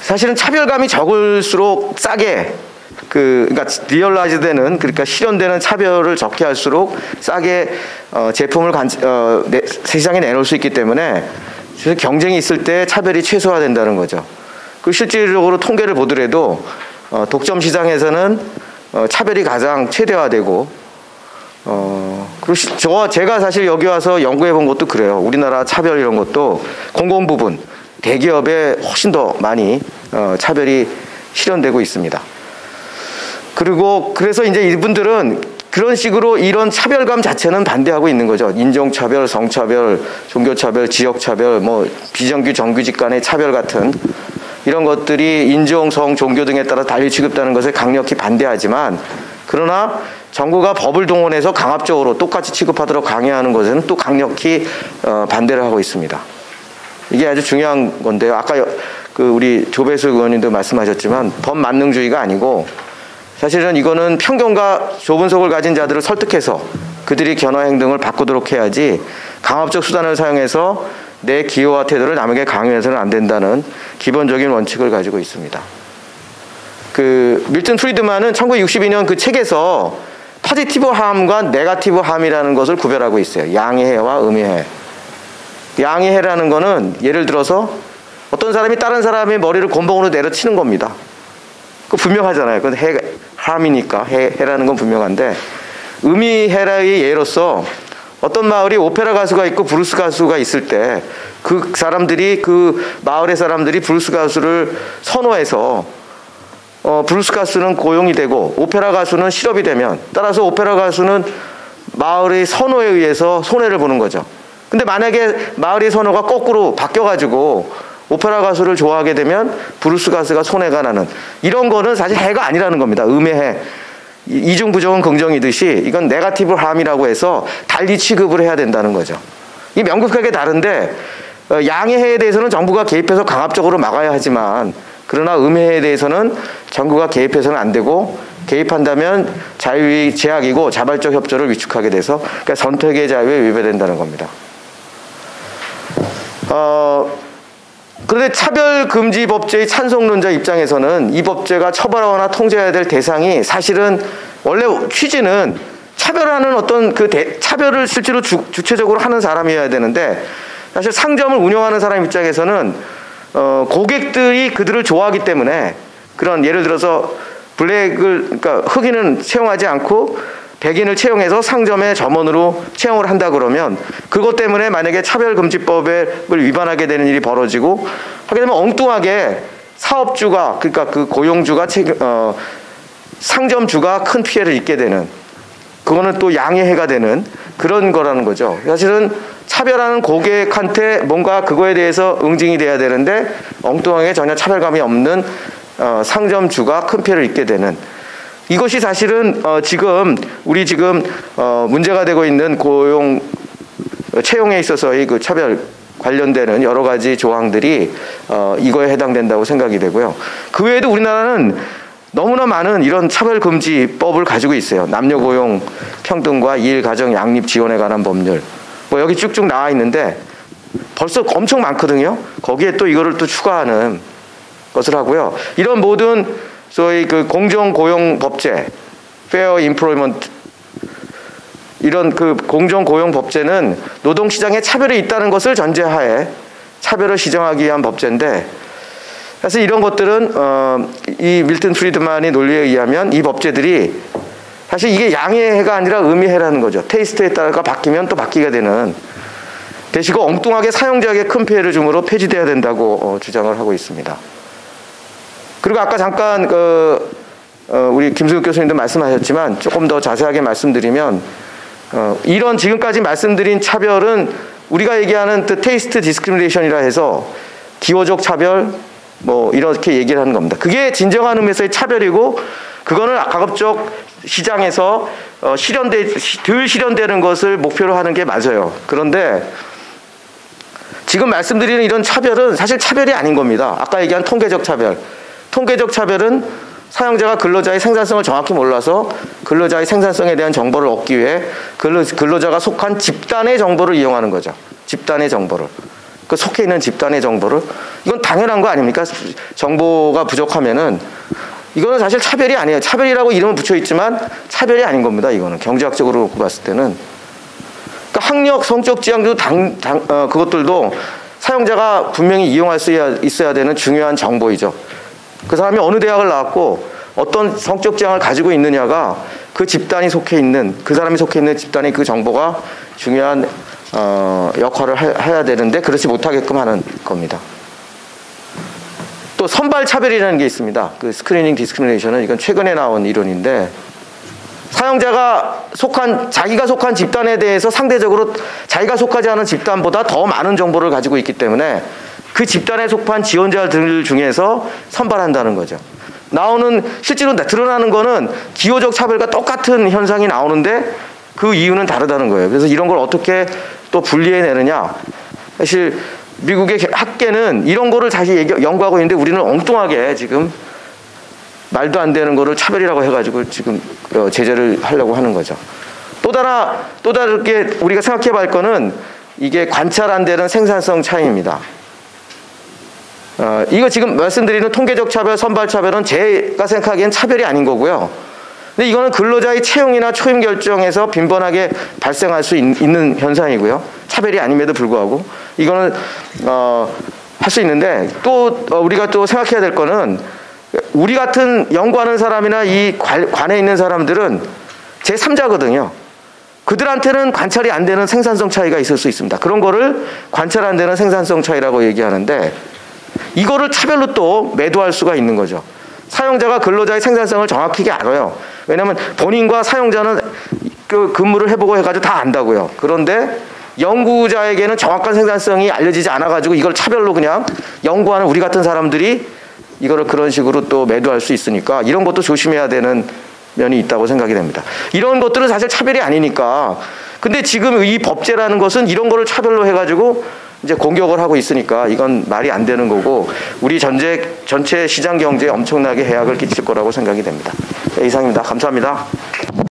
사실은 차별감이 적을수록 싸게 그러니까 리얼라이즈되는 그러니까 실현되는 차별을 적게 할수록 싸게 제품을 세상에 내놓을 수 있기 때문에 경쟁이 있을 때 차별이 최소화된다는 거죠. 그 실질적으로 통계를 보더라도 독점 시장에서는 차별이 가장 최대화되고 그리고 제가 사실 여기 와서 연구해 본 것도 그래요. 우리나라 차별 이런 것도 공공 부분 대기업에 훨씬 더 많이 차별이 실현되고 있습니다. 그리고 그래서 이제 이분들은 그런 식으로 이런 차별감 자체는 반대하고 있는 거죠. 인종차별, 성차별, 종교차별, 지역차별, 뭐 비정규, 정규직 간의 차별 같은 이런 것들이 인종, 성, 종교 등에 따라 달리 취급되는 것에 강력히 반대하지만 그러나 정부가 법을 동원해서 강압적으로 똑같이 취급하도록 강요하는 것에는 또 강력히 반대를 하고 있습니다. 이게 아주 중요한 건데요. 아까 우리 조배수 의원님도 말씀하셨지만 법 만능주의가 아니고 사실은 이거는 편견과 좁은 속을 가진 자들을 설득해서 그들이 견화 행동을 바꾸도록 해야지 강압적 수단을 사용해서 내 기호와 태도를 남에게 강요해서는 안 된다는 기본적인 원칙을 가지고 있습니다. 밀턴 프리드만은 1962년 그 책에서 포지티브 함과 네거티브 함이라는 것을 구별하고 있어요. 양의 해와 음의 해. 양의 해라는 거는 예를 들어서 어떤 사람이 다른 사람의 머리를 곤봉으로 내려치는 겁니다. 그 분명하잖아요. 그건 함이니까 해라는 건 분명한데 음의 해라의 예로서 어떤 마을이 오페라 가수가 있고 브루스 가수가 있을 때 그 사람들이 그 마을의 사람들이 브루스 가수를 선호해서 브루스 가수는 고용이 되고 오페라 가수는 실업이 되면 따라서 오페라 가수는 마을의 선호에 의해서 손해를 보는 거죠. 근데 만약에 마을의 선호가 거꾸로 바뀌어가지고 오페라 가수를 좋아하게 되면 브루스 가수가 손해가 나는 이런 거는 사실 해가 아니라는 겁니다. 음의 해. 이중부정은 긍정이듯이 이건 네거티브 함이라고 해서 달리 취급을 해야 된다는 거죠. 이 명백하게 다른데 양의 해에 대해서는 정부가 개입해서 강압적으로 막아야 하지만 그러나 음의 해에 대해서는 정부가 개입해서는 안 되고 개입한다면 자유의 제약이고 자발적 협조를 위축하게 돼서 그러니까 선택의 자유에 위배된다는 겁니다. 그런데 차별금지법제의 찬성론자 입장에서는 이 법제가 처벌하거나 통제해야 될 대상이 사실은 원래 취지는 차별하는 어떤 차별을 실제로 주체적으로 하는 사람이어야 되는데 사실 상점을 운영하는 사람 입장에서는 고객들이 그들을 좋아하기 때문에 그런 예를 들어서 그러니까 흑인은 채용하지 않고 백인을 채용해서 상점의 점원으로 채용을 한다 그러면 그것 때문에 만약에 차별금지법을 위반하게 되는 일이 벌어지고 하게 되면 엉뚱하게 사업주가 그러니까 그 고용주가 상점주가 큰 피해를 입게 되는 그거는 또 양의 해가 되는 그런 거라는 거죠. 사실은 차별하는 고객한테 뭔가 그거에 대해서 응징이 돼야 되는데 엉뚱하게 전혀 차별감이 없는 상점주가 큰 피해를 입게 되는 이것이 사실은 우리 지금 문제가 되고 있는 채용에 있어서의 그 차별 관련되는 여러 가지 조항들이 이거에 해당된다고 생각이 되고요. 그 외에도 우리나라는 너무나 많은 이런 차별금지법을 가지고 있어요. 남녀고용 평등과 일, 가정, 양립 지원에 관한 법률. 뭐 여기 쭉쭉 나와 있는데 벌써 엄청 많거든요. 거기에 또 이거를 또 추가하는 것을 하고요. 이런 모든 소위 그 공정고용법제, Fair Employment 이런 그 공정고용법제는 노동시장에 차별이 있다는 것을 전제하에 차별을 시정하기 위한 법제인데 사실 이런 것들은 이 밀턴 프리드만의 논리에 의하면 이 법제들이 사실 이게 양의 해가 아니라 음의 해라는 거죠. 테이스트에 따라 바뀌면 또 바뀌게 되는 대시고 엉뚱하게 사용자에게 큰 피해를 주므로 폐지돼야 된다고 주장을 하고 있습니다. 그리고 아까 잠깐 우리 김승욱 교수님도 말씀하셨지만 조금 더 자세하게 말씀드리면 이런 지금까지 말씀드린 차별은 우리가 얘기하는 테이스트 디스크리미네이션이라 해서 기호적 차별 뭐 이렇게 얘기를 하는 겁니다. 그게 진정한 의미에서의 차별이고 그거는 가급적 시장에서 덜 실현되는 것을 목표로 하는 게 맞아요. 그런데 지금 말씀드리는 이런 차별은 사실 차별이 아닌 겁니다. 아까 얘기한 통계적 차별. 통계적 차별은 사용자가 근로자의 생산성을 정확히 몰라서 근로자의 생산성에 대한 정보를 얻기 위해 근로자가 속한 집단의 정보를 이용하는 거죠. 집단의 정보를. 그 속해 있는 집단의 정보를. 이건 당연한 거 아닙니까? 정보가 부족하면은 이거는 사실 차별이 아니에요. 차별이라고 이름을 붙여 있지만 차별이 아닌 겁니다. 이거는 경제학적으로 놓고 봤을 때는. 그러니까 학력, 성적 지향도 그것들도 사용자가 분명히 이용할 수 있어야 되는 중요한 정보이죠. 그 사람이 어느 대학을 나왔고 어떤 성적 지향을 가지고 있느냐가 그 집단이 속해 있는, 그 사람이 속해 있는 집단의 그 정보가 중요한 역할을 해야 되는데 그렇지 못하게끔 하는 겁니다. 또 선발 차별이라는 게 있습니다. 그 스크리닝 디스크리미네이션은 이건 최근에 나온 이론인데, 사용자가 자기가 속한 집단에 대해서 상대적으로 자기가 속하지 않은 집단보다 더 많은 정보를 가지고 있기 때문에 그 집단에 속한 지원자들 중에서 선발한다는 거죠. 실제로 드러나는 거는 기호적 차별과 똑같은 현상이 나오는데 그 이유는 다르다는 거예요. 그래서 이런 걸 어떻게 또 분리해내느냐. 사실 미국의 학계는 이런 거를 다시 연구하고 있는데 우리는 엉뚱하게 지금 말도 안 되는 거를 차별이라고 해가지고 지금 제재를 하려고 하는 거죠. 또 다르게 우리가 생각해 볼 거는 이게 관찰 안 되는 생산성 차이입니다. 이거 지금 말씀드리는 통계적 차별, 선발 차별은 제가 생각하기엔 차별이 아닌 거고요. 근데 이거는 근로자의 채용이나 초임 결정에서 빈번하게 발생할 수 있는 현상이고요. 차별이 아님에도 불구하고 이거는 할 수 있는데, 또 우리가 또 생각해야 될 거는 우리 같은 연구하는 사람이나 이 관에 있는 사람들은 제3자거든요. 그들한테는 관찰이 안 되는 생산성 차이가 있을 수 있습니다. 그런 거를 관찰 안 되는 생산성 차이라고 얘기하는데, 이거를 차별로 또 매도할 수가 있는 거죠. 사용자가 근로자의 생산성을 정확하게 알아요. 왜냐하면 본인과 사용자는 그 근무를 해보고 해가지고 다 안다고요. 그런데 연구자에게는 정확한 생산성이 알려지지 않아가지고 이걸 차별로 그냥 연구하는 우리 같은 사람들이 이거를 그런 식으로 또 매도할 수 있으니까 이런 것도 조심해야 되는 면이 있다고 생각이 됩니다. 이런 것들은 사실 차별이 아니니까. 근데 지금 이 법제라는 것은 이런 거를 차별로 해가지고 이제 공격을 하고 있으니까 이건 말이 안 되는 거고 우리 전체 시장 경제에 엄청나게 해악을 끼칠 거라고 생각이 됩니다. 네, 이상입니다. 감사합니다.